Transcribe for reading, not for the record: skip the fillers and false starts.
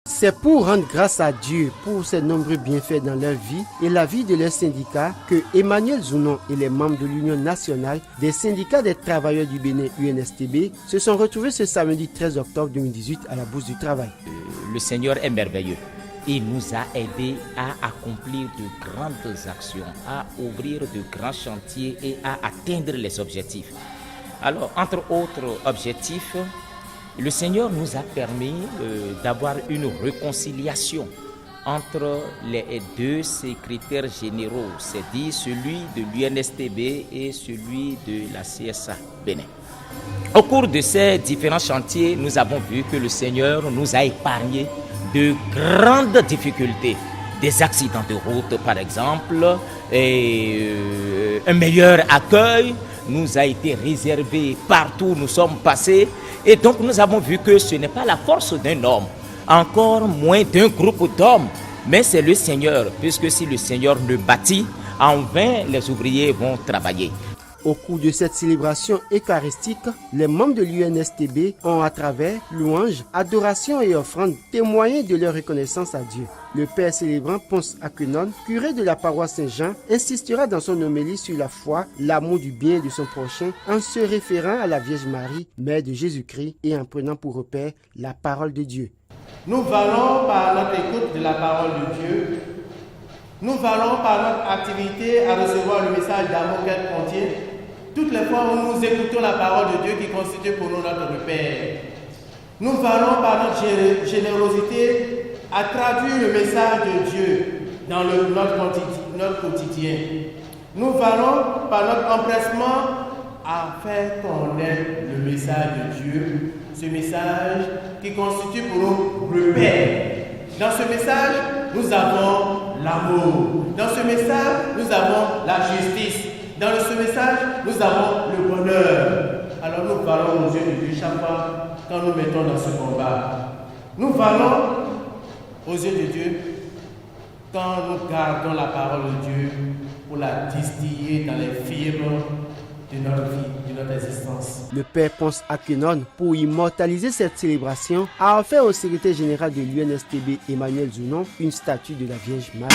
C'est pour rendre grâce à Dieu pour ses nombreux bienfaits dans leur vie et la vie de leur syndicat que Emmanuel Zounon et les membres de l'Union nationale des syndicats des travailleurs du Bénin UNSTB se sont retrouvés ce samedi 13 octobre 2018 à la Bourse du Travail. Le Seigneur est merveilleux. Il nous a aidés à accomplir de grandes actions, à ouvrir de grands chantiers et à atteindre les objectifs. Alors, entre autres objectifs, le Seigneur nous a permis d'avoir une réconciliation entre les deux secrétaires généraux, c'est-à-dire celui de l'UNSTB et celui de la CSA Bénin. Au cours de ces différents chantiers, nous avons vu que le Seigneur nous a épargné de grandes difficultés, des accidents de route par exemple, et un meilleur accueil nous a été réservé partout où nous sommes passés. Et donc nous avons vu que ce n'est pas la force d'un homme, encore moins d'un groupe d'hommes, mais c'est le Seigneur, puisque si le Seigneur ne bâtit, en vain les ouvriers vont travailler. Au cours de cette célébration eucharistique, les membres de l'UNSTB ont à travers louanges, adorations et offrandes témoigné de leur reconnaissance à Dieu. Le père célébrant Ponce Aquenon, curé de la paroisse Saint-Jean, insistera dans son homélie sur la foi, l'amour du bien de son prochain en se référant à la Vierge Marie, mère de Jésus-Christ, et en prenant pour repère la parole de Dieu. Nous valons par notre écoute de la parole de Dieu. Nous valons par notre activité à recevoir le message d'amour qu'elle contient. Toutes les fois où nous écoutons la parole de Dieu qui constitue pour nous notre repère. Nous valons par notre générosité à traduire le message de Dieu dans notre quotidien. Nous valons par notre empressement à faire connaître le message de Dieu, ce message qui constitue pour nous repère. Dans ce message, nous avons l'amour. Dans ce message, nous avons la justice. Dans ce message, nous avons le bonheur. Alors nous valons aux yeux de Dieu chaque fois quand nous mettons dans ce combat. Nous valons aux yeux de Dieu quand nous gardons la parole de Dieu pour la distiller dans les fibres de notre vie, de notre existence. Le père Ponce Aquenon, pour immortaliser cette célébration, a offert au secrétaire général de l'UNSTB Emmanuel Zounon une statue de la Vierge Marie.